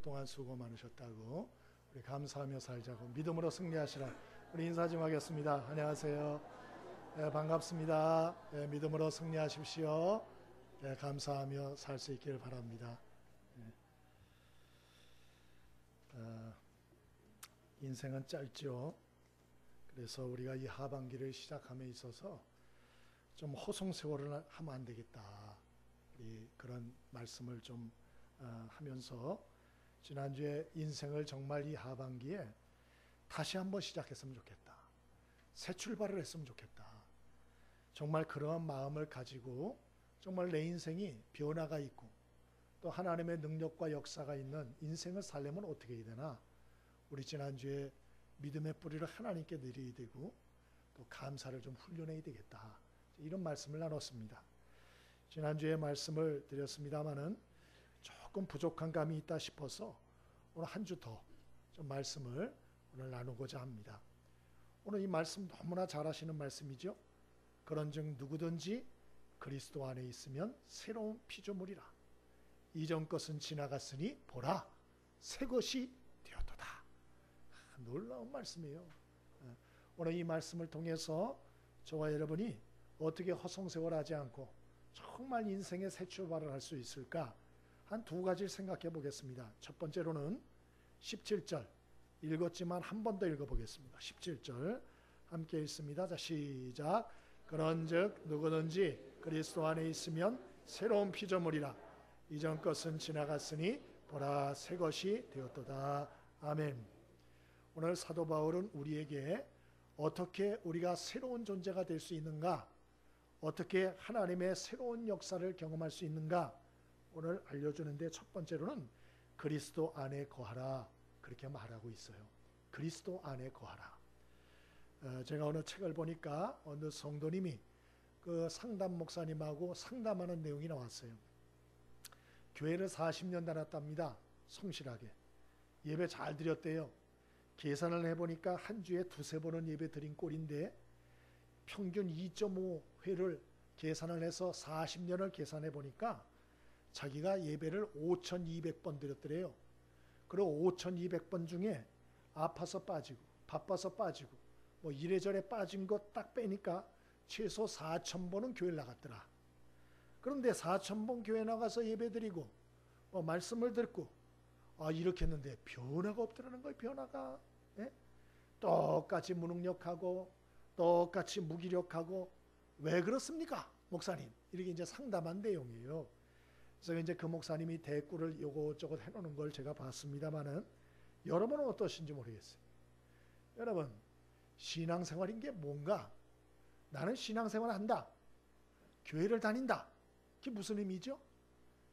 동안 수고 많으셨다고, 우리 감사하며 살자고, 믿음으로 승리하시라. 우리 인사 좀 하겠습니다. 안녕하세요. 반갑습니다. 믿음으로 승리하십시오. 감사하며 살 수 있기를 바랍니다. 인생은 짧죠. 그래서 우리가 이 하반기를 시작함에 있어서 좀 호송세월을 하면 안 되겠다, 우리 그런 말씀을 좀 하면서, 지난주에 인생을 정말 이 하반기에 다시 한번 시작했으면 좋겠다, 새 출발을 했으면 좋겠다, 정말 그러한 마음을 가지고 정말 내 인생이 변화가 있고 또 하나님의 능력과 역사가 있는 인생을 살려면 어떻게 해야 되나, 우리 지난주에 믿음의 뿌리를 하나님께 내려야 되고 또 감사를 좀 훈련해야 되겠다, 이런 말씀을 나눴습니다. 지난주에 말씀을 드렸습니다마는 조금 부족한 감이 있다 싶어서 오늘 한 주 더 좀 말씀을 오늘 나누고자 합니다. 오늘 이 말씀 너무나 잘 하시는 말씀이죠. 그런즉 누구든지 그리스도 안에 있으면 새로운 피조물이라. 이전 것은 지나갔으니 보라, 새 것이 되었도다. 놀라운 말씀이에요. 오늘 이 말씀을 통해서 저와 여러분이 어떻게 허송세월하지 않고 정말 인생의 새 출발을 할 수 있을까, 한 두 가지를 생각해 보겠습니다. 첫 번째로는 17절 읽었지만 한 번 더 읽어보겠습니다. 17절 함께 읽습니다. 자, 시작. 그런즉 누구든지 그리스도 안에 있으면 새로운 피조물이라. 이전 것은 지나갔으니 보라, 새 것이 되었도다. 아멘. 오늘 사도 바울은 우리에게 어떻게 우리가 새로운 존재가 될 수 있는가, 어떻게 하나님의 새로운 역사를 경험할 수 있는가 오늘 알려주는데, 첫 번째로는 그리스도 안에 거하라, 그렇게 말하고 있어요. 그리스도 안에 거하라. 제가 어느 책을 보니까 어느 성도님이 그 상담 목사님하고 상담하는 내용이 나왔어요. 교회를 40년 다녔답니다. 성실하게 예배 잘 드렸대요. 계산을 해보니까 한 주에 두세 번은 예배 드린 꼴인데 평균 2.5회를 계산을 해서 40년을 계산해 보니까 자기가 예배를 5,200번 드렸더래요. 그리고 5,200번 중에 아파서 빠지고 바빠서 빠지고 뭐 이래저래 빠진 것 딱 빼니까 최소 4,000번은 교회를 나갔더라. 그런데 4,000번 교회 나가서 예배 드리고 뭐 말씀을 듣고 이렇게 했는데 변화가 없더라는 거예요. 변화가. 예? 똑같이 무능력하고 똑같이 무기력하고, 왜 그렇습니까 목사님? 이렇게 이제 상담한 내용이에요. 그래서 이제 그 목사님이 대꾸를 요것저것 해놓는 걸 제가 봤습니다만은, 여러분은 어떠신지 모르겠어요. 여러분, 신앙생활인 게 뭔가, 나는 신앙생활 한다, 교회를 다닌다, 그게 무슨 의미죠?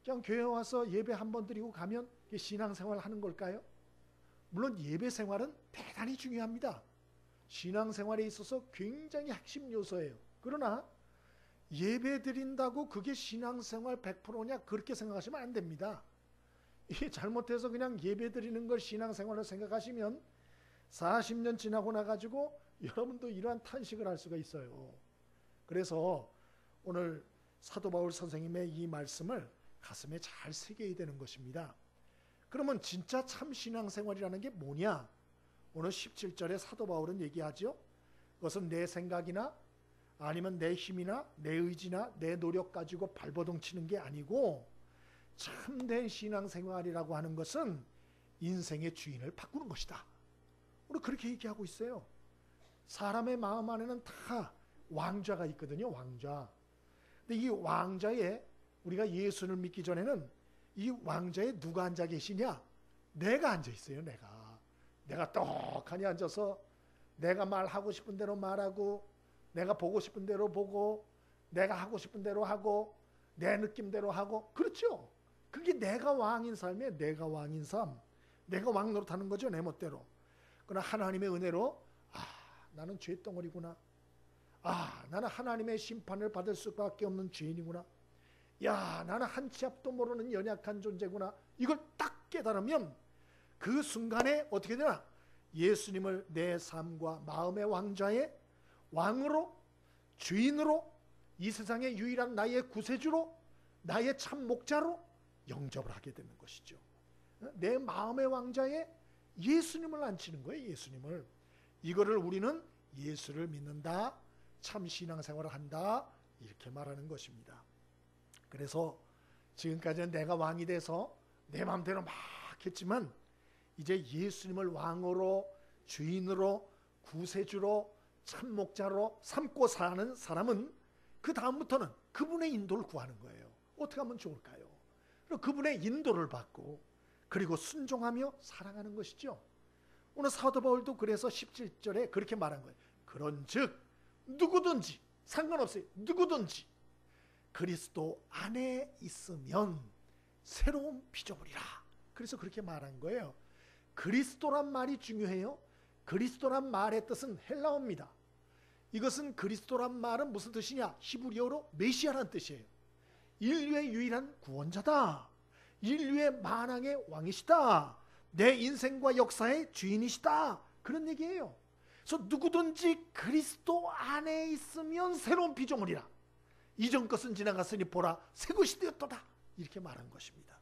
그냥 교회 와서 예배 한 번 드리고 가면 그게 신앙생활 하는 걸까요? 물론 예배 생활은 대단히 중요합니다. 신앙생활에 있어서 굉장히 핵심 요소예요. 그러나 예배 드린다고 그게 신앙생활 100%냐, 그렇게 생각하시면 안 됩니다. 이게 잘못해서 그냥 예배 드리는 걸 신앙생활로 생각하시면 40년 지나고 나가지고 여러분도 이러한 탄식을 할 수가 있어요. 그래서 오늘 사도 바울 선생님의 이 말씀을 가슴에 잘 새겨야 되는 것입니다. 그러면 진짜 참 신앙생활이라는 게 뭐냐? 오늘 17절에 사도 바울은 얘기하죠. 그것은 내 생각이나 아니면 내 힘이나 내 의지나 내 노력 가지고 발버둥 치는 게 아니고, 참된 신앙생활이라고 하는 것은 인생의 주인을 바꾸는 것이다. 오늘 그렇게 얘기하고 있어요. 사람의 마음 안에는 다 왕좌가 있거든요. 왕좌. 근데 이 왕좌에 우리가 예수를 믿기 전에는 이 왕좌에 누가 앉아 계시냐? 내가 앉아 있어요. 내가 떡하니 앉아서 내가 말하고 싶은 대로 말하고, 내가 보고 싶은 대로 보고, 내가 하고 싶은 대로 하고, 내 느낌대로 하고, 그렇죠? 그게 내가 왕인 삶이에요. 내가 왕인 삶. 내가 왕 노릇하는 거죠. 내 멋대로. 그러나 하나님의 은혜로 나는 죄덩어리구나. 나는 하나님의 심판을 받을 수밖에 없는 죄인이구나. 나는 한 치 앞도 모르는 연약한 존재구나. 이걸 딱 깨달으면 그 순간에 어떻게 되나? 예수님을 내 삶과 마음의 왕좌에 왕으로, 주인으로, 이 세상의 유일한 나의 구세주로, 나의 참 목자로 영접을 하게 되는 것이죠. 내 마음의 왕자에 예수님을 앉히는 거예요. 예수님을. 이거를 우리는 예수를 믿는다, 참 신앙생활을 한다, 이렇게 말하는 것입니다. 그래서 지금까지는 내가 왕이 돼서 내 마음대로 막 했지만 이제 예수님을 왕으로, 주인으로, 구세주로, 참목자로 삼고 사는 사람은 그 다음부터는 그분의 인도를 구하는 거예요. 어떻게 하면 좋을까요? 그리고 그분의 인도를 받고 그리고 순종하며 살아가는 것이죠. 오늘 사도 바울도 그래서 17절에 그렇게 말한 거예요. 그런즉 누구든지, 상관없어요, 누구든지 그리스도 안에 있으면 새로운 피조물이라. 그래서 그렇게 말한 거예요. 그리스도란 말이 중요해요. 그리스도란 말의 뜻은 헬라어입니다. 이것은 그리스도란 말은 무슨 뜻이냐? 히브리어로 메시아라는 뜻이에요. 인류의 유일한 구원자다. 인류의 만왕의 왕이시다. 내 인생과 역사의 주인이시다. 그런 얘기예요. 그래서 누구든지 그리스도 안에 있으면 새로운 피조물이라. 이전 것은 지나갔으니 보라 새 것이 되었도다. 이렇게 말한 것입니다.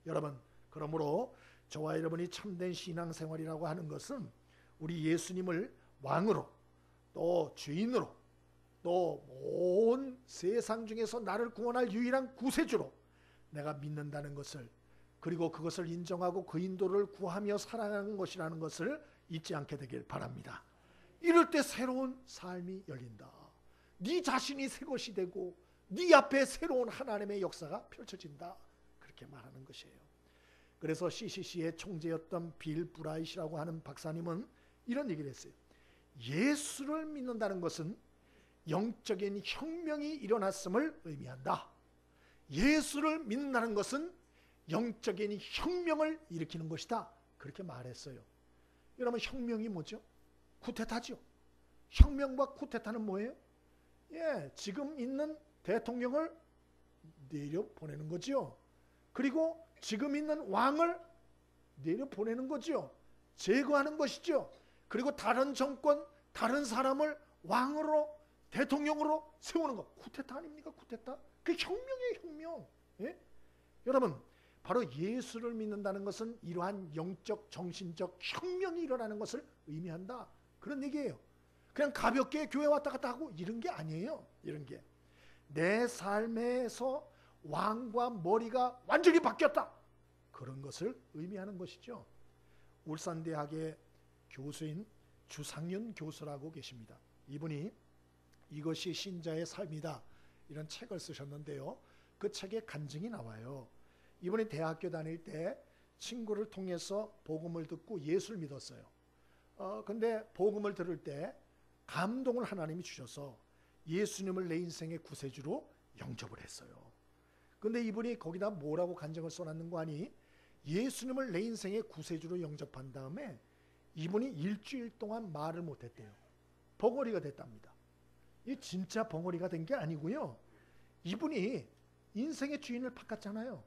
여러분, 그러므로 저와 여러분이 참된 신앙생활이라고 하는 것은 우리 예수님을 왕으로 또 주인으로 또 온 세상 중에서 나를 구원할 유일한 구세주로 내가 믿는다는 것을, 그리고 그것을 인정하고 그 인도를 구하며 살아가는 것이라는 것을 잊지 않게 되길 바랍니다. 이럴 때 새로운 삶이 열린다. 네 자신이 새 것이 되고 네 앞에 새로운 하나님의 역사가 펼쳐진다. 그렇게 말하는 것이에요. 그래서 CCC의 총재였던 빌 브라이트라고 하는 박사님은 이런 얘기를 했어요. 예수를 믿는다는 것은 영적인 혁명이 일어났음을 의미한다. 예수를 믿는다는 것은 영적인 혁명을 일으키는 것이다. 그렇게 말했어요. 여러분, 혁명이 뭐죠? 쿠데타죠. 혁명과 쿠데타는 뭐예요? 지금 있는 대통령을 내려보내는 거죠. 그리고 지금 있는 왕을 내려보내는 거죠. 제거하는 것이죠. 그리고 다른 정권, 다른 사람을 왕으로, 대통령으로 세우는 거. 쿠데타 아닙니까? 쿠데타. 그 혁명이에요, 혁명. 여러분, 바로 예수를 믿는다는 것은 이러한 영적, 정신적 혁명이 일어나는 것을 의미한다. 그런 얘기예요. 그냥 가볍게 교회 왔다 갔다 하고 이런 게 아니에요. 이런 게. 내 삶에서 왕과 머리가 완전히 바뀌었다. 그런 것을 의미하는 것이죠. 울산대학의 교수인 주상윤 교수라고 계십니다. 이분이 이것이 신자의 삶이다, 이런 책을 쓰셨는데요. 그 책에 간증이 나와요. 이분이 대학교 다닐 때 친구를 통해서 복음을 듣고 예수를 믿었어요. 근데 복음을 들을 때 감동을 하나님이 주셔서 예수님을 내 인생의 구세주로 영접을 했어요. 근데 이분이 거기다 뭐라고 간증을 써놨는 거 아니? 예수님을 내 인생의 구세주로 영접한 다음에 이분이 일주일 동안 말을 못했대요. 벙어리가 됐답니다. 이 진짜 벙어리가 된 게 아니고요. 이분이 인생의 주인을 바꿨잖아요.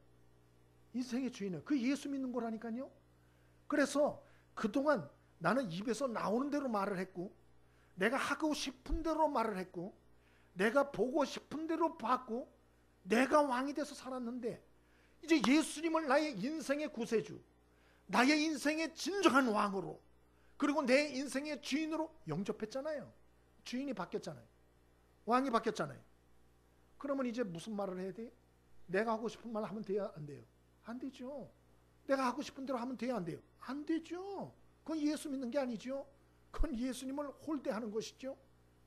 인생의 주인을. 그 예수 믿는 거라니까요. 그래서 그동안 나는 입에서 나오는 대로 말을 했고, 내가 하고 싶은 대로 말을 했고, 내가 보고 싶은 대로 봤고, 내가 왕이 돼서 살았는데 이제 예수님을 나의 인생의 구세주, 나의 인생의 진정한 왕으로, 그리고 내 인생의 주인으로 영접했잖아요. 주인이 바뀌었잖아요. 왕이 바뀌었잖아요. 그러면 이제 무슨 말을 해야 돼요? 내가 하고 싶은 말 하면 돼야 안 돼요? 안 되죠. 내가 하고 싶은 대로 하면 돼야 안 돼요? 안 되죠. 그건 예수 믿는 게 아니죠. 그건 예수님을 홀대하는 것이죠.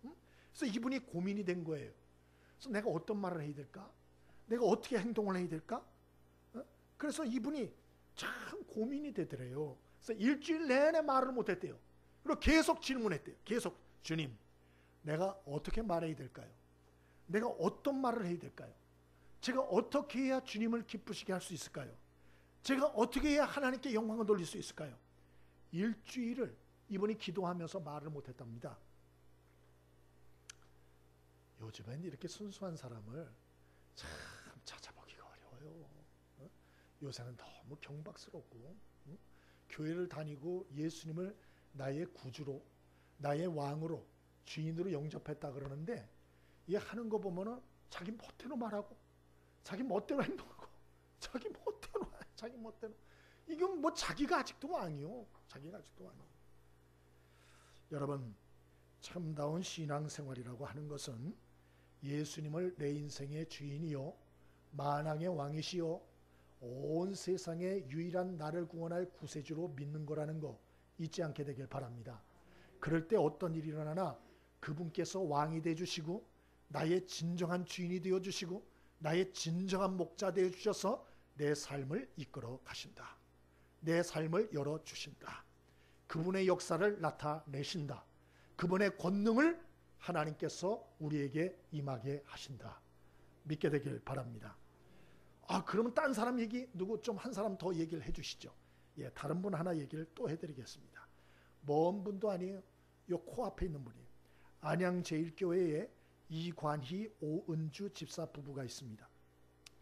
그래서 이분이 고민이 된 거예요. 그래서 내가 어떤 말을 해야 될까? 내가 어떻게 행동을 해야 될까? 그래서 이분이 참 고민이 되더래요. 그래서 일주일 내내 말을 못했대요. 그리고 계속 질문했대요. 계속, 주님, 내가 어떻게 말해야 될까요? 내가 어떤 말을 해야 될까요? 제가 어떻게 해야 주님을 기쁘시게 할 수 있을까요? 제가 어떻게 해야 하나님께 영광을 돌릴 수 있을까요? 일주일을 이분이 기도하면서 말을 못했답니다. 요즘엔 이렇게 순수한 사람을 참 찾아보기가 어려워요. 요새는 너무 경박스럽고, 교회를 다니고 예수님을 나의 구주로, 나의 왕으로, 주인으로 영접했다 그러는데, 이 하는 거 보면은 자기 멋대로 말하고, 자기 멋대로 행동하고, 자기 멋대로. 이건 뭐 자기가 아직도 왕이요. 자기가 아직도 왕이요. 여러분, 참다운 신앙생활이라고 하는 것은 예수님을 내 인생의 주인이요 만왕의 왕이시요 온 세상의 유일한 나를 구원할 구세주로 믿는 거라는 거 잊지 않게 되길 바랍니다. 그럴 때 어떤 일이 일어나나 그분께서 왕이 되어주시고 나의 진정한 주인이 되어주시고 나의 진정한 목자 되어주셔서 내 삶을 이끌어 가신다. 내 삶을 열어주신다. 그분의 역사를 나타내신다. 그분의 권능을 하나님께서 우리에게 임하게 하신다. 믿게 되길 바랍니다. 그러면 딴 사람 얘기 누구 좀 한 사람 더 얘기를 해주시죠. 예, 다른 분 하나 얘기를 또 해드리겠습니다. 먼 분도 아니에요. 요 코앞에 있는 분이에요. 안양제일교회에 이관희, 오은주 집사 부부가 있습니다.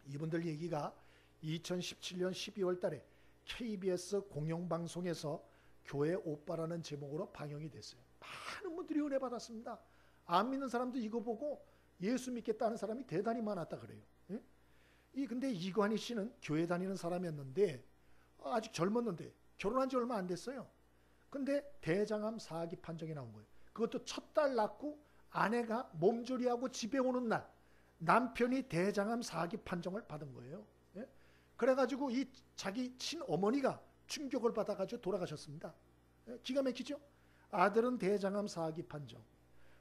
이분들 얘기가 2017년 12월 달에 KBS 공영방송에서 교회 오빠라는 제목으로 방영이 됐어요. 많은 분들이 은혜 받았습니다. 안 믿는 사람도 이거 보고 예수 믿겠다는 사람이 대단히 많았다 그래요. 예? 근데 이관희 씨는 교회 다니는 사람이었는데 아직 젊었는데 결혼한 지 얼마 안 됐어요. 근데 대장암 4기 판정이 나온 거예요. 그것도 첫 딸 낳고 아내가 몸조리하고 집에 오는 날 남편이 대장암 4기 판정을 받은 거예요. 예? 그래가지고 이 자기 친어머니가 충격을 받아가지고 돌아가셨습니다. 예? 기가 막히죠? 아들은 대장암 4기 판정,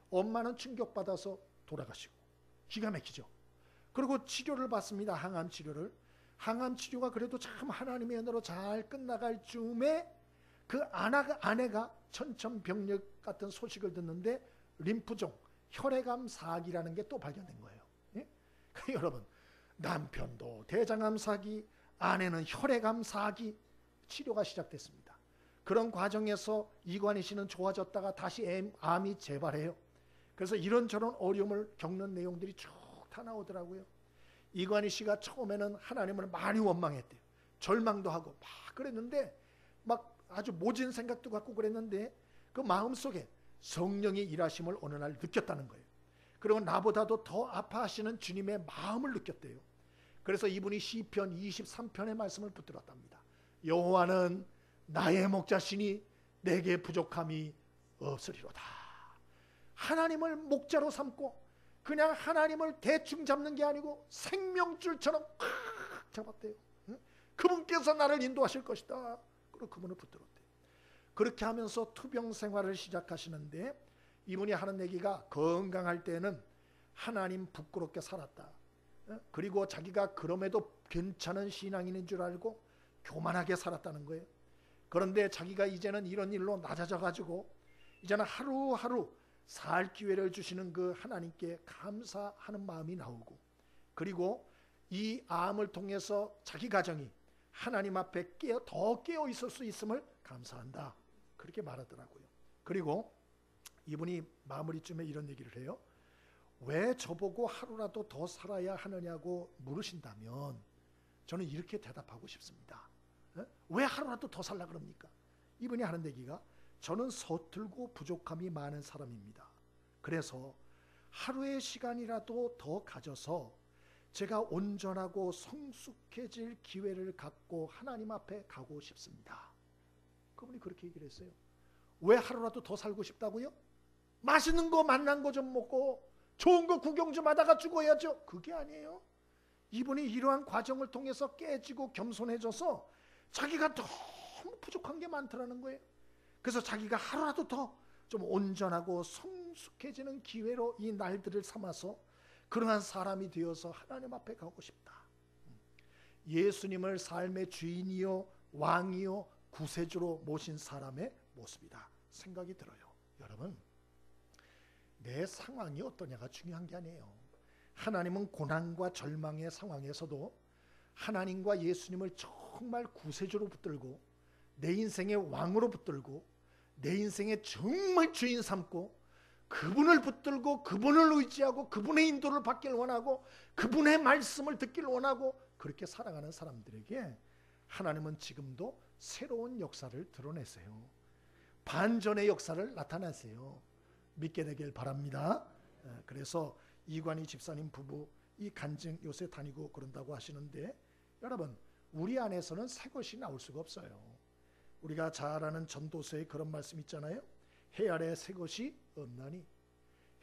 엄마는 충격받아서 돌아가시고 기가 막히죠. 그리고 치료를 받습니다. 항암 치료를. 항암 치료가 그래도 참 하나님의 은혜로 잘 끝나갈 즈음에 그 아내가 천천병력 같은 소식을 듣는데 림프종, 혈액암 4기라는 게 또 발견된 거예요. 예? 여러분, 남편도 대장암 4기, 아내는 혈액암 4기, 치료가 시작됐습니다. 그런 과정에서 이관희 씨는 좋아졌다가 다시 암이 재발해요. 그래서 이런저런 어려움을 겪는 내용들이 쭉 다 나오더라고요. 이관희 씨가 처음에는 하나님을 많이 원망했대요. 절망도 하고 막 그랬는데 막 아주 모진 생각도 갖고 그랬는데 그 마음속에 성령의 일하심을 어느 날 느꼈다는 거예요. 그리고 나보다도 더 아파하시는 주님의 마음을 느꼈대요. 그래서 이분이 시편 23편의 말씀을 붙들었답니다. 여호와는 나의 목자시니 내게 부족함이 없으리로다. 하나님을 목자로 삼고 그냥 하나님을 대충 잡는 게 아니고 생명줄처럼 꽉 잡았대요. 그분께서 나를 인도하실 것이다. 그리고 그분을 붙들었대요. 그렇게 하면서 투병 생활을 시작하시는데 이분이 하는 얘기가 건강할 때는 하나님 부끄럽게 살았다. 그리고 자기가 그럼에도 괜찮은 신앙인인 줄 알고 교만하게 살았다는 거예요. 그런데 자기가 이제는 이런 일로 낮아져 가지고 이제는 하루하루 살 기회를 주시는 그 하나님께 감사하는 마음이 나오고 그리고 이 암을 통해서 자기 가정이 하나님 앞에 더 깨어 있을 수 있음을 감사한다. 그렇게 말하더라고요. 그리고 이분이 마무리쯤에 이런 얘기를 해요. 왜 저보고 하루라도 더 살아야 하느냐고 물으신다면 저는 이렇게 대답하고 싶습니다. 왜 하루라도 더 살라 그럽니까? 이분이 하는 얘기가 저는 서툴고 부족함이 많은 사람입니다. 그래서 하루의 시간이라도 더 가져서 제가 온전하고 성숙해질 기회를 갖고 하나님 앞에 가고 싶습니다. 그분이 그렇게 얘기를 했어요. 왜 하루라도 더 살고 싶다고요? 맛있는 거 맛난 거 좀 먹고 좋은 거 구경 좀 하다가 죽어야죠. 그게 아니에요. 이분이 이러한 과정을 통해서 깨지고 겸손해져서 자기가 너무 부족한 게 많더라는 거예요. 그래서 자기가 하루라도 더 좀 온전하고 성숙해지는 기회로 이 날들을 삼아서 그러한 사람이 되어서 하나님 앞에 가고 싶다. 예수님을 삶의 주인이요 왕이요 구세주로 모신 사람의 모습이다 생각이 들어요. 여러분, 내 상황이 어떠냐가 중요한 게 아니에요. 하나님은 고난과 절망의 상황에서도 하나님과 예수님을 정말 구세주로 붙들고 내 인생의 왕으로 붙들고 내 인생의 정말 주인 삼고 그분을 붙들고 그분을 의지하고 그분의 인도를 받길 원하고 그분의 말씀을 듣길 원하고 그렇게 살아가는 사람들에게 하나님은 지금도 새로운 역사를 드러내세요. 반전의 역사를 나타내세요. 믿게 되길 바랍니다. 그래서 이관희 집사님 부부 이 간증 요새 다니고 그런다고 하시는데 여러분 우리 안에서는 새 것이 나올 수가 없어요. 우리가 잘 아는 전도서에 그런 말씀 있잖아요. 해 아래 새 것이 없나니.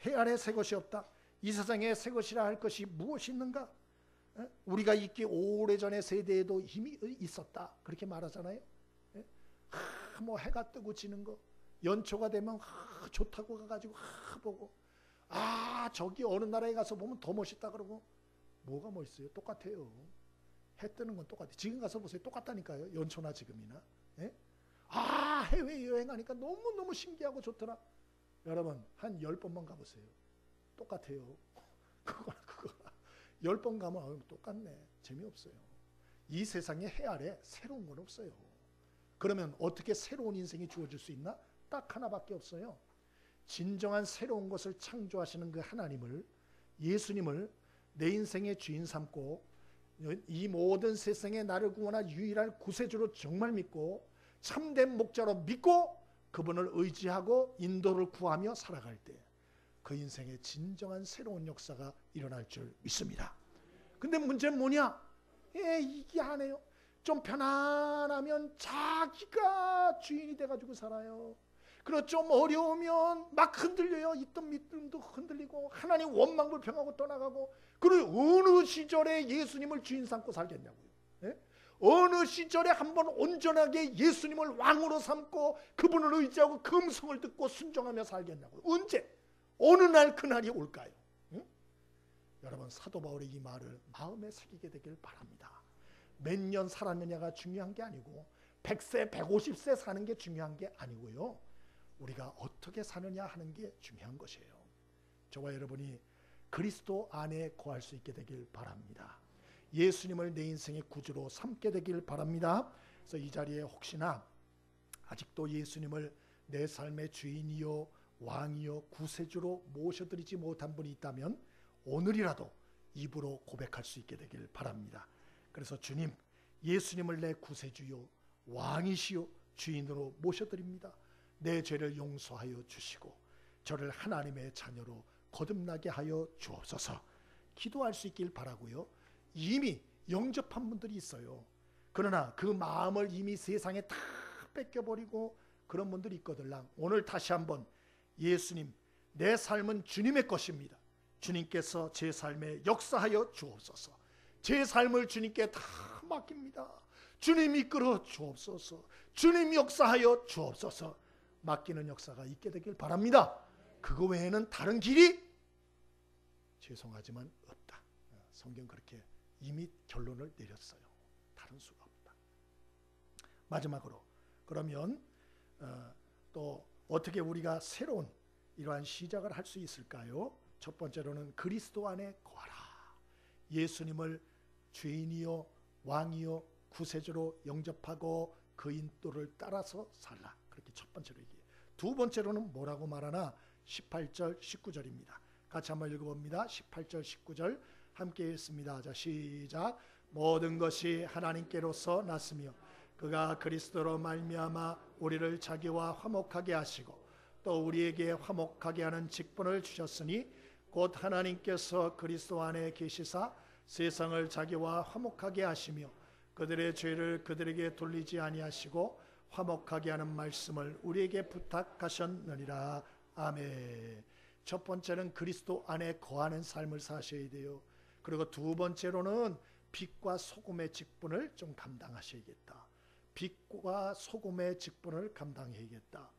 해 아래 새 것이 없다. 이 세상에 새 것이라 할 것이 무엇이 있는가? 우리가 있기 오래전의 세대에도 힘이 있었다. 그렇게 말하잖아요. 뭐 해가 뜨고 지는 거, 연초가 되면 좋다고 가가지고 보고, 저기 어느 나라에 가서 보면 더 멋있다 그러고. 뭐가 멋있어요? 똑같아요. 해 뜨는 건 똑같아요. 지금 가서 보세요. 똑같다니까요. 연초나 지금이나. 해외 여행하니까 너무너무 신기하고 좋더라. 여러분 한 10번만 가보세요. 똑같아요. 그거나 10번 가면 똑같네. 재미없어요. 이 세상에 해 아래 새로운 건 없어요. 그러면 어떻게 새로운 인생이 주어질 수 있나? 딱 하나밖에 없어요. 진정한 새로운 것을 창조하시는 그 하나님을, 예수님을 내 인생의 주인 삼고 이 모든 세상에 나를 구원할 유일한 구세주로 정말 믿고 참된 목자로 믿고 그분을 의지하고 인도를 구하며 살아갈 때 그 인생에 진정한 새로운 역사가 일어날 줄 믿습니다. 근데 문제는 뭐냐? 이게 안 해요. 좀 편안하면 자기가 주인이 돼가지고 살아요. 그리고 좀 어려우면 막 흔들려요. 있던 믿음도 흔들리고 하나님 원망불평하고 떠나가고. 그리고 어느 시절에 예수님을 주인 삼고 살겠냐고요. 어느 시절에 한번 온전하게 예수님을 왕으로 삼고 그분을 의지하고 그 음성을 듣고 순종하며 살겠냐고요. 언제? 어느 날 그날이 올까요? 여러분 사도 바울의 이 말을 마음에 새기게 되길 바랍니다. 몇 년 살았느냐가 중요한 게 아니고 100세, 150세 사는 게 중요한 게 아니고요. 우리가 어떻게 사느냐 하는 게 중요한 것이에요. 저와 여러분이 그리스도 안에 거할 수 있게 되길 바랍니다. 예수님을 내 인생의 구주로 삼게 되길 바랍니다. 그래서 이 자리에 혹시나 아직도 예수님을 내 삶의 주인이요 왕이요 구세주로 모셔드리지 못한 분이 있다면 오늘이라도 입으로 고백할 수 있게 되길 바랍니다. 그래서 주님, 예수님을 내 구세주요 왕이시요 주인으로 모셔드립니다. 내 죄를 용서하여 주시고 저를 하나님의 자녀로 거듭나게 하여 주옵소서. 기도할 수 있길 바라고요. 이미 영접한 분들이 있어요. 그러나 그 마음을 이미 세상에 다 뺏겨버리고 그런 분들이 있거들랑. 오늘 다시 한번 예수님, 내 삶은 주님의 것입니다. 주님께서 제 삶에 역사하여 주옵소서. 제 삶을 주님께 다 맡깁니다. 주님 이끌어 주옵소서. 주님 역사하여 주옵소서. 맡기는 역사가 있게 되길 바랍니다. 그거 외에는 다른 길이 죄송하지만 없다. 성경 그렇게 이미 결론을 내렸어요. 다른 수가 없다. 마지막으로 그러면 또 어떻게 우리가 새로운 이러한 시작을 할 수 있을까요? 첫 번째로는 그리스도 안에 거하라. 예수님을 주인이요 왕이요 구세주로 영접하고 그 인도를 따라서 살라. 그렇게 첫 번째로 얘기해요. 두 번째로는 뭐라고 말하나? 18절 19절입니다. 같이 한번 읽어봅니다. 18절 19절 함께 읽습니다. 자, 시작. 모든 것이 하나님께로서 났으며 그가 그리스도로 말미암아 우리를 자기와 화목하게 하시고 또 우리에게 화목하게 하는 직분을 주셨으니 곧 하나님께서 그리스도 안에 계시사 세상을 자기와 화목하게 하시며 그들의 죄를 그들에게 돌리지 아니하시고 화목하게 하는 말씀을 우리에게 부탁하셨느니라. 아멘. 첫 번째는 그리스도 안에 거하는 삶을 사셔야 돼요. 그리고 두 번째로는 빛과 소금의 직분을 좀 감당하셔야겠다. 빛과 소금의 직분을 감당해야겠다.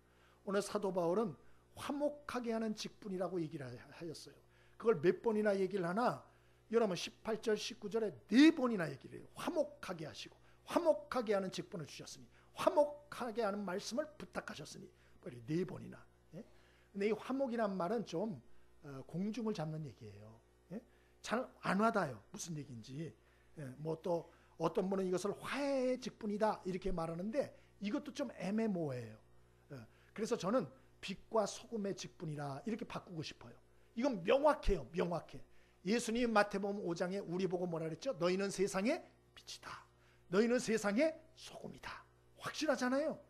오늘 사도 바울은 화목하게 하는 직분이라고 얘기를 하였어요. 그걸 몇 번이나 얘기를 하나? 여러분 18절 19절에 4번이나 얘기를 해요. 화목하게 하시고 화목하게 하는 직분을 주셨으니 화목하게 하는 말씀을 부탁하셨으니 4번이나. 근데 이 화목이란 말은 좀 공중을 잡는 얘기예요. 잘 안 와닿아요. 무슨 얘기인지. 뭐 또 어떤 분은 이것을 화해의 직분이다 이렇게 말하는데 이것도 좀 애매모호해요. 그래서 저는 빛과 소금의 직분이라 이렇게 바꾸고 싶어요. 이건 명확해요. 명확해. 예수님 마태복음 5장에 우리 보고 뭐라 그랬죠? 너희는 세상의 빛이다. 너희는 세상의 소금이다. 확실하잖아요.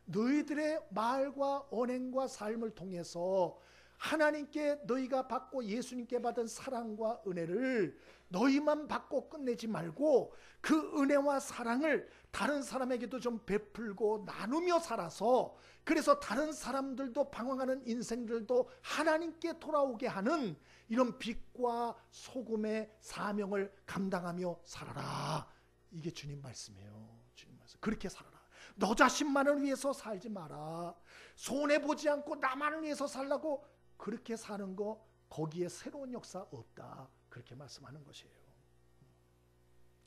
너희들의 말과 언행과 삶을 통해서 하나님께 너희가 받고 예수님께 받은 사랑과 은혜를 너희만 받고 끝내지 말고 그 은혜와 사랑을 다른 사람에게도 좀 베풀고 나누며 살아서, 그래서 다른 사람들도 방황하는 인생들도 하나님께 돌아오게 하는 이런 빛과 소금의 사명을 감당하며 살아라. 이게 주님 말씀이에요. 주님 말씀. 그렇게 살아라. 너 자신만을 위해서 살지 마라. 손해보지 않고 나만을 위해서 살라고 그렇게 사는 거, 거기에 새로운 역사 없다. 그렇게 말씀하는 것이에요.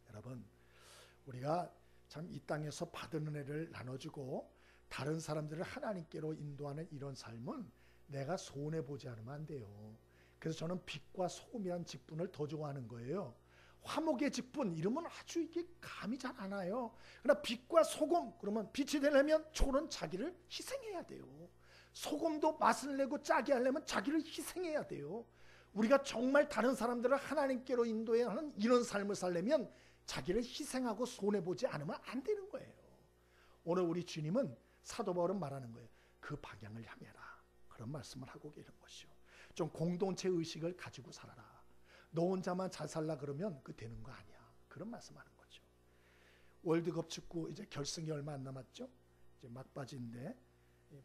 여러분, 우리가 참 이 땅에서 받은 은혜를 나눠주고 다른 사람들을 하나님께로 인도하는 이런 삶은 내가 손해보지 않으면 안 돼요. 그래서 저는 빛과 소금이라는 직분을 더 좋아하는 거예요. 화목의 직분, 이러면 아주 이게 감이 잘 안 와요. 그러나 빛과 소금, 그러면 빛이 되려면 초는 자기를 희생해야 돼요. 소금도 맛을 내고 짜게 하려면 자기를 희생해야 돼요. 우리가 정말 다른 사람들을 하나님께로 인도해야 하는 이런 삶을 살려면 자기를 희생하고 손해보지 않으면 안 되는 거예요. 오늘 우리 주님은, 사도 바울은 말하는 거예요. 그 방향을 향해라. 그런 말씀을 하고 계는 것이요. 좀 공동체 의식을 가지고 살아라. 너 혼자만 잘 살라 그러면 그 되는 거 아니야. 그런 말씀하는 거죠. 월드컵 축구 이제 결승이 얼마 안 남았죠. 이제 막바지인데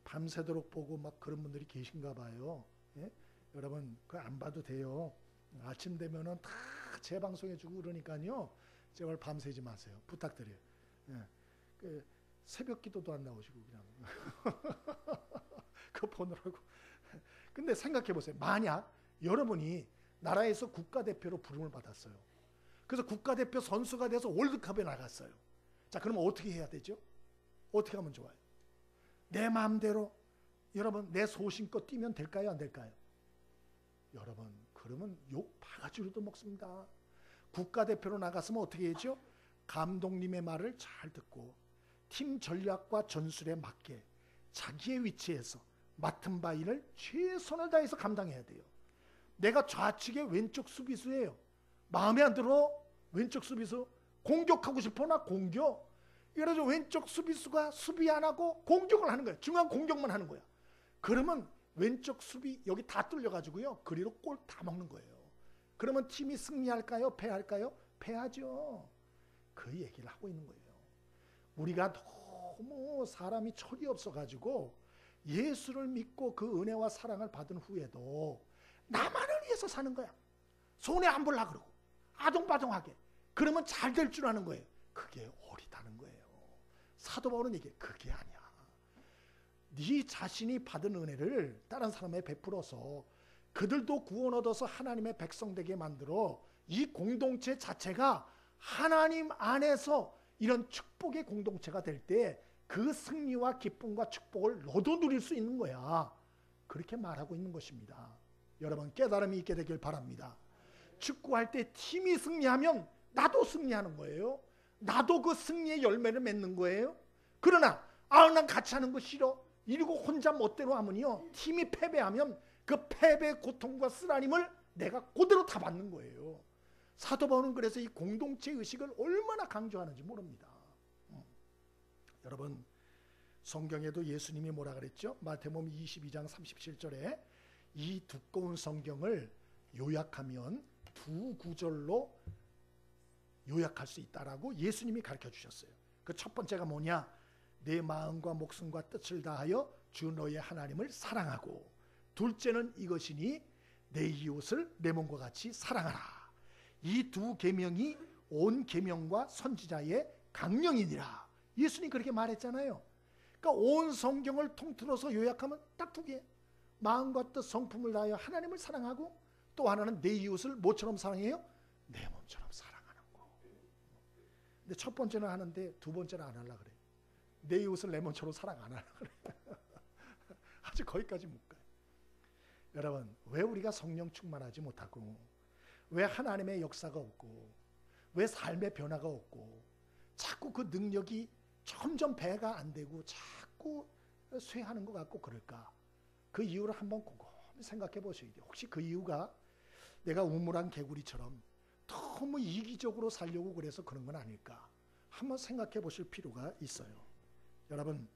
밤새도록 보고 막 그런 분들이 계신가 봐요. 예? 여러분 그거 안 봐도 돼요. 아침 되면은 다 재방송해주고 그러니까요. 제발 밤새지 마세요. 부탁드려요. 예. 그 새벽 기도도 안 나오시고 그냥 그거 보느라고. 근데 생각해 보세요. 만약 여러분이 나라에서 국가대표로 부름을 받았어요. 그래서 국가대표 선수가 돼서 월드컵에 나갔어요. 자, 그러면 어떻게 해야 되죠? 어떻게 하면 좋아요? 내 마음대로 여러분 내 소신껏 뛰면 될까요? 안 될까요? 여러분 그러면 욕 바가지로도 먹습니다. 국가대표로 나갔으면 어떻게 해야죠? 감독님의 말을 잘 듣고 팀 전략과 전술에 맞게 자기의 위치에서 맡은 바 일을 최선을 다해서 감당해야 돼요. 내가 좌측의 왼쪽 수비수예요. 마음에 안 들어? 왼쪽 수비수 공격하고 싶어? 나 공격. 이래서 왼쪽 수비수가 수비 안 하고 공격을 하는 거야. 중앙 공격만 하는 거야. 그러면 왼쪽 수비 여기 다 뚫려가지고요. 그리로 골 다 먹는 거예요. 그러면 팀이 승리할까요? 패할까요? 패하죠. 그 얘기를 하고 있는 거예요. 우리가 너무 사람이 철이 없어가지고 예수를 믿고 그 은혜와 사랑을 받은 후에도 나만을 위해서 사는 거야. 손해 안 보려고 그러고 아동바동하게. 그러면 잘 될 줄 아는 거예요. 그게 어리다는 거예요. 사도 바울은 얘기해. 그게 아니야. 네 자신이 받은 은혜를 다른 사람에 베풀어서 그들도 구원 얻어서 하나님의 백성 되게 만들어 이 공동체 자체가 하나님 안에서 이런 축복의 공동체가 될 때 그 승리와 기쁨과 축복을 너도 누릴 수 있는 거야. 그렇게 말하고 있는 것입니다. 여러분 깨달음이 있게 되길 바랍니다. 축구할 때 팀이 승리하면 나도 승리하는 거예요. 나도 그 승리의 열매를 맺는 거예요. 그러나 난 같이 하는 거 싫어. 이러고 혼자 멋대로 하면요. 팀이 패배하면 그 패배의 고통과 쓰라림을 내가 그대로 다 받는 거예요. 사도 바울은 그래서 이 공동체 의식을 얼마나 강조하는지 모릅니다. 여러분 성경에도 예수님이 뭐라 그랬죠? 마태복음 22장 37절에 이 두꺼운 성경을 요약하면 두 구절로 요약할 수 있다라고 예수님이 가르쳐 주셨어요. 그 첫 번째가 뭐냐? 내 마음과 목숨과 뜻을 다하여 주 너의 하나님을 사랑하고, 둘째는 이것이니 내 이웃을 내 몸과 같이 사랑하라. 이 두 계명이 온 계명과 선지자의 강령이니라. 예수님 그렇게 말했잖아요. 그러니까 온 성경을 통틀어서 요약하면 딱 두 개. 마음과 뜻 성품을 다하여 하나님을 사랑하고, 또 하나는 내 이웃을 뭐처럼 사랑해요? 내 몸처럼 사랑하는 거. 근데 첫 번째는 하는데 두 번째는 안 하려고 그래. 내 이웃을 내 몸처럼 사랑 안 하려고 그래. 아주 거기까지 못 가요. 여러분 왜 우리가 성령 충만하지 못하고, 왜 하나님의 역사가 없고, 왜 삶의 변화가 없고, 자꾸 그 능력이 점점 배가 안 되고 자꾸 쇠하는 것 같고 그럴까? 그 이유를 한번 곰곰이 생각해 보셔야 돼요. 혹시 그 이유가 내가 우물한 개구리처럼 너무 이기적으로 살려고 그래서 그런 건 아닐까? 한번 생각해 보실 필요가 있어요. 여러분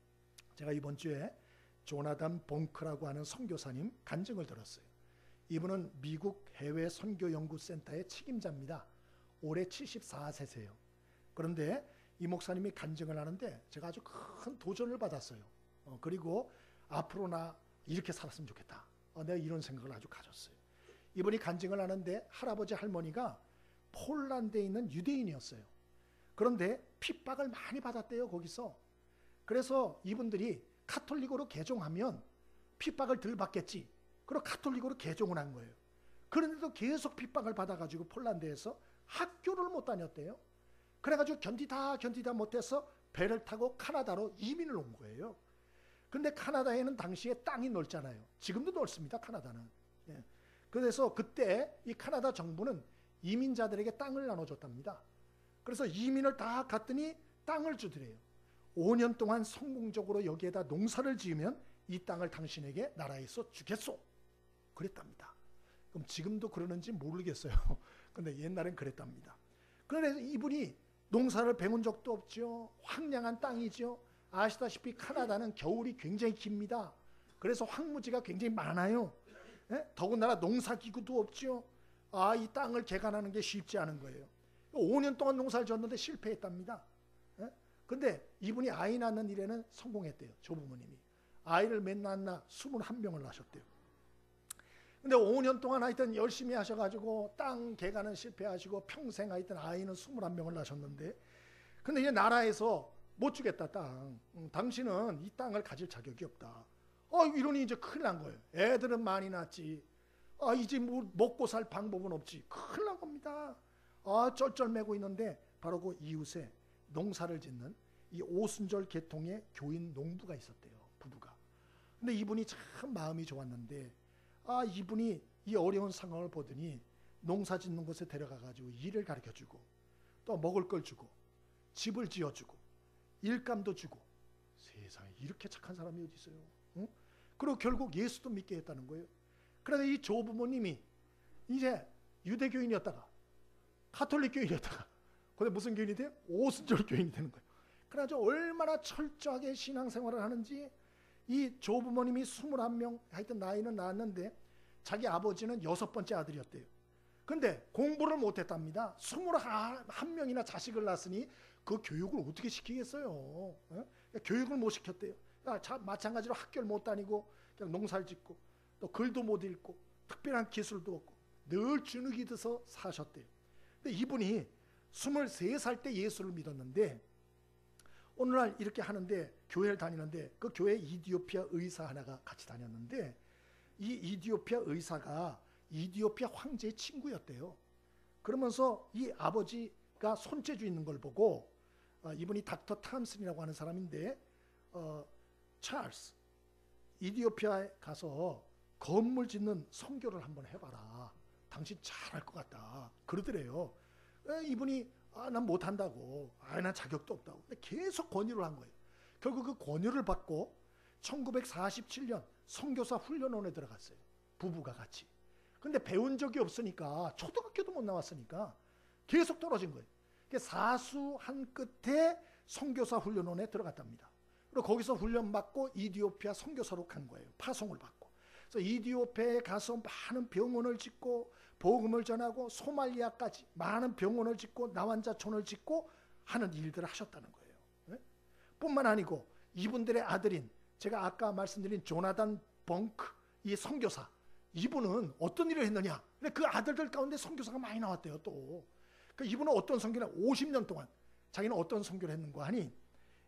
제가 이번 주에 조나단 봉크라고 하는 선교사님 간증을 들었어요. 이분은 미국 해외 선교연구센터의 책임자입니다. 올해 74세세요. 그런데 이 목사님이 간증을 하는데 제가 아주 큰 도전을 받았어요. 그리고 앞으로 나 이렇게 살았으면 좋겠다. 내가 이런 생각을 아주 가졌어요. 이분이 간증을 하는데 할아버지 할머니가 폴란드에 있는 유대인이었어요. 그런데 핍박을 많이 받았대요, 거기서. 그래서 이분들이 카톨릭으로 개종하면 핍박을 덜 받겠지. 그리고 카톨릭으로 개종을 한 거예요. 그런데도 계속 핍박을 받아가지고 폴란드에서 학교를 못 다녔대요. 그래가지고 견디다 못해서 배를 타고 카나다로 이민을 온 거예요. 근데 카나다에는 당시에 땅이 넓잖아요. 지금도 넓습니다, 카나다는. 예. 그래서 그때 이 카나다 정부는 이민자들에게 땅을 나눠줬답니다. 그래서 이민을 다 갔더니 땅을 주더래요. 5년 동안 성공적으로 여기에다 농사를 지으면 이 땅을 당신에게 나라에서 주겠소. 그랬답니다. 그럼 지금도 그러는지 모르겠어요. 근데 옛날엔 그랬답니다. 그래서 이분이 농사를 배운 적도 없죠. 황량한 땅이죠. 아시다시피 카나다는 겨울이 굉장히 깁니다. 그래서 황무지가 굉장히 많아요. 예? 더군다나 농사기구도 없죠. 이 땅을 개간하는 게 쉽지 않은 거예요. 5년 동안 농사를 지었는데 실패했답니다. 예? 근데 이분이 아이 낳는 일에는 성공했대요. 조부모님이. 아이를 몇 낳나 21명을 낳으셨대요. 근데 5년 동안 하여튼 열심히 하셔가지고 땅 개간은 실패하시고 평생 하여튼 아이는 21명을 낳으셨는데, 근데 이제 나라에서 못 주겠다, 땅. 당신은 이 땅을 가질 자격이 없다. 이러니 이제 큰일 난 거예요. 애들은 많이 낳지. 이제 뭐 먹고 살 방법은 없지. 큰일 난 겁니다. 쩔쩔매고 있는데 바로 그 이웃에 농사를 짓는 이 오순절 계통의 교인 농부가 있었대요. 부부가. 근데 이분이 참 마음이 좋았는데 이분이 이 어려운 상황을 보더니 농사 짓는 곳에 데려가가지고 일을 가르쳐주고 또 먹을 걸 주고 집을 지어주고 일감도 주고. 세상에 이렇게 착한 사람이 어디 있어요? 응? 그리고 결국 예수도 믿게 했다는 거예요. 그래서 이 조부모님이 이제 유대교인이었다가 가톨릭 교인이었다가 근데 무슨 교인이 돼요? 오순절 교인이 되는 거예요. 그래서 얼마나 철저하게 신앙생활을 하는지. 이 조부모님이 21명 하여튼 나이는 낳았는데 자기 아버지는 6번째 아들이었대요. 근데 공부를 못했답니다. 21명이나 자식을 낳았으니 그 교육을 어떻게 시키겠어요? 교육을 못 시켰대요. 마찬가지로 학교를 못 다니고 그냥 농사를 짓고 또 글도 못 읽고 특별한 기술도 없고 늘 주눅이 들어서 사셨대요. 근데 이분이 23살 때 예수를 믿었는데 오늘날 이렇게 하는데 교회를 다니는데 그 교회 이디오피아 의사 하나가 같이 다녔는데 이 이디오피아 의사가 이디오피아 황제의 친구였대요. 그러면서 이 아버지가 손재주 있는 걸 보고 이분이 닥터 탐슨이라고 하는 사람인데 찰스 이디오피아에 가서 건물 짓는 선교를 한번 해봐라. 당신 잘할 것 같다. 그러더래요. 이분이 난 못한다고. 난 자격도 없다고. 근데 계속 권유를 한 거예요. 결국 그 권유를 받고 1947년 선교사 훈련원에 들어갔어요. 부부가 같이. 근데 배운 적이 없으니까 초등학교도 못 나왔으니까 계속 떨어진 거예요. 사수한 끝에 선교사 훈련원에 들어갔답니다. 그리고 거기서 훈련받고 이디오피아 선교사로 간 거예요. 파송을 받고. 그래서 이디오피아에 가서 많은 병원을 짓고 복음을 전하고 소말리아까지 많은 병원을 짓고 나환자촌을 짓고 하는 일들을 하셨다는 거예요. 네? 뿐만 아니고 이분들의 아들인 제가 아까 말씀드린 조나단 벙크 이 선교사 이분은 어떤 일을 했느냐. 그 아들들 가운데 선교사가 많이 나왔대요. 또 이분은 어떤 선교를 50년 동안 자기는 어떤 선교를 했는가 하니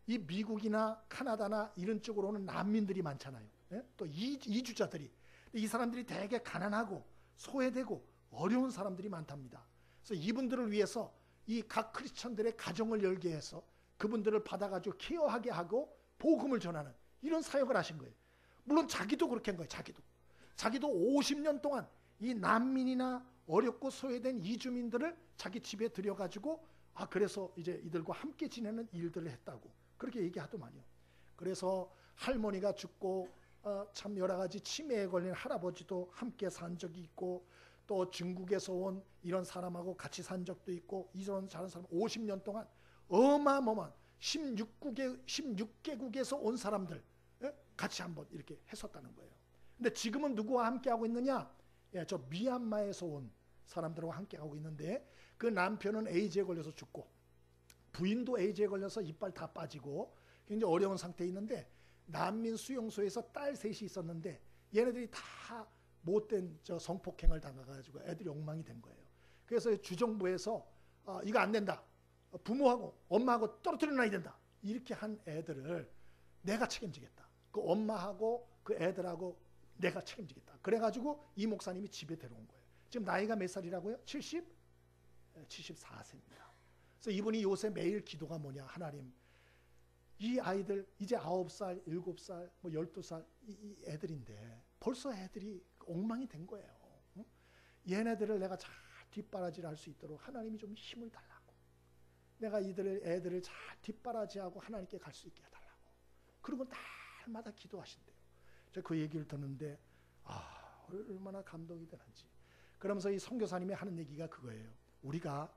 이 미국이나 카나다나 이런 쪽으로는 난민들이 많잖아요. 네? 또 이주자들이 이 사람들이 되게 가난하고 소외되고 어려운 사람들이 많답니다. 그래서 이분들을 위해서 이 각 크리스천들의 가정을 열게 해서 그분들을 받아가지고 케어하게 하고 복음을 전하는 이런 사역을 하신 거예요. 물론 자기도 그렇게 한 거예요. 자기도 50년 동안 이 난민이나 어렵고 소외된 이주민들을 자기 집에 들여가지고 그래서 이제 이들과 함께 지내는 일들을 했다고 그렇게 얘기하더만요. 그래서 할머니가 죽고 참 여러 가지 치매에 걸린 할아버지도 함께 산 적이 있고 또 중국에서 온 이런 사람하고 같이 산 적도 있고 이런 사람 50년 동안 어마어마한 16개국에서 온 사람들 같이 한번 이렇게 했었다는 거예요. 근데 지금은 누구와 함께하고 있느냐? 예, 저 미얀마에서 온 사람들과 함께하고 있는데 그 남편은 에이즈에 걸려서 죽고 부인도 에이즈에 걸려서 이빨 다 빠지고 굉장히 어려운 상태에 있는데 난민 수용소에서 딸 셋이 있었는데 얘네들이 다 못된 저 성폭행을 당해가지고 애들이 엉망이 된 거예요. 그래서 주정부에서 이거 안 된다. 부모하고 엄마하고 떨어뜨려 놔야 된다. 이렇게 한 애들을 내가 책임지겠다. 그 엄마하고 그 애들하고 내가 책임지겠다. 그래가지고 이 목사님이 집에 데려온 거예요. 지금 나이가 몇 살이라고요? 74세입니다. 그래서 이분이 요새 매일 기도가 뭐냐? 하나님, 이 아이들 이제 9살, 7살, 뭐 12살 이 애들인데 벌써 애들이 엉망이 된 거예요. 응? 얘네들을 내가 잘 뒷바라지를 할 수 있도록 하나님이 좀 힘을 달라고. 내가 애들을 잘 뒷바라지하고 하나님께 갈 수 있게 해달라고. 그리고 날마다 기도하신대요. 제가 그 얘기를 듣는데 얼마나 감동이 되는지. 그러면서 이 선교사님이 하는 얘기가 그거예요. 우리가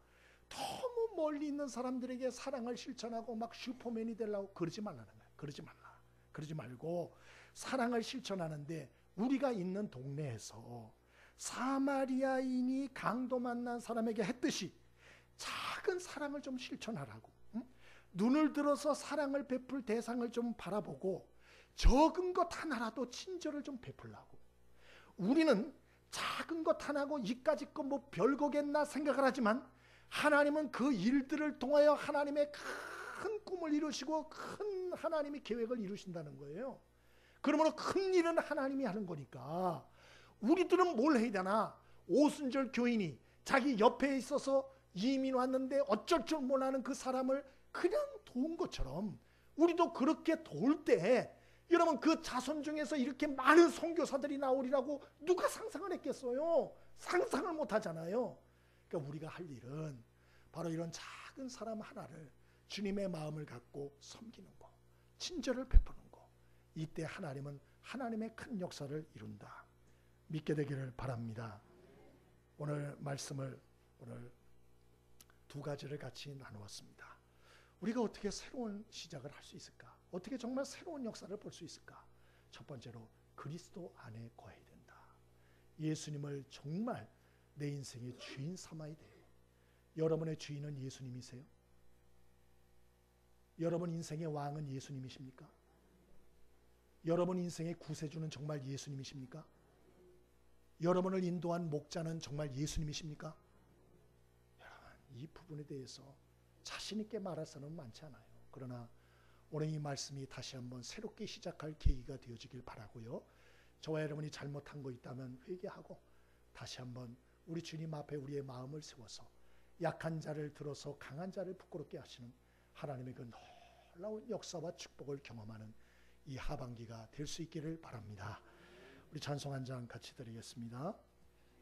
너무 멀리 있는 사람들에게 사랑을 실천하고 막 슈퍼맨이 되려고 그러지 말라는 거예요. 그러지 말라. 그러지 말고 사랑을 실천하는데 우리가 있는 동네에서 사마리아인이 강도 만난 사람에게 했듯이 작은 사랑을 좀 실천하라고. 응? 눈을 들어서 사랑을 베풀 대상을 좀 바라보고 적은 것 하나라도 친절을 좀 베풀라고. 우리는 작은 것 하나고 이까짓 것 뭐 별거겠나 생각을 하지만 하나님은 그 일들을 통하여 하나님의 큰 꿈을 이루시고 큰 하나님의 계획을 이루신다는 거예요. 그러므로 큰 일은 하나님이 하는 거니까 우리들은 뭘 해야 되나? 오순절 교인이 자기 옆에 있어서 이민 왔는데 어쩔 줄 몰라는 그 사람을 그냥 도운 것처럼 우리도 그렇게 도울 때 여러분 그 자손 중에서 이렇게 많은 선교사들이 나오리라고 누가 상상을 했겠어요? 상상을 못 하잖아요. 그러니까 우리가 할 일은 바로 이런 작은 사람 하나를 주님의 마음을 갖고 섬기는 거, 친절을 베푸는 거. 이때 하나님은 하나님의 큰 역사를 이룬다. 믿게 되기를 바랍니다. 오늘 말씀을 오늘 두 가지를 같이 나누었습니다. 우리가 어떻게 새로운 시작을 할 수 있을까? 어떻게 정말 새로운 역사를 볼 수 있을까? 첫 번째로 그리스도 안에 거해야 된다. 예수님을 정말 내 인생의 주인 삼아야 돼요. 여러분의 주인은 예수님이세요? 여러분 인생의 왕은 예수님이십니까? 여러분 인생의 구세주는 정말 예수님이십니까? 여러분을 인도한 목자는 정말 예수님이십니까? 여러분 이 부분에 대해서 자신 있게 말할 사람은 많지 않아요. 그러나 오늘 이 말씀이 다시 한번 새롭게 시작할 계기가 되어지길 바라고요. 저와 여러분이 잘못한 거 있다면 회개하고 다시 한번 우리 주님 앞에 우리의 마음을 세워서 약한 자를 들어서 강한 자를 부끄럽게 하시는 하나님의 그 놀라운 역사와 축복을 경험하는 이 하반기가 될 수 있기를 바랍니다. 우리 찬송 한 장 같이 드리겠습니다.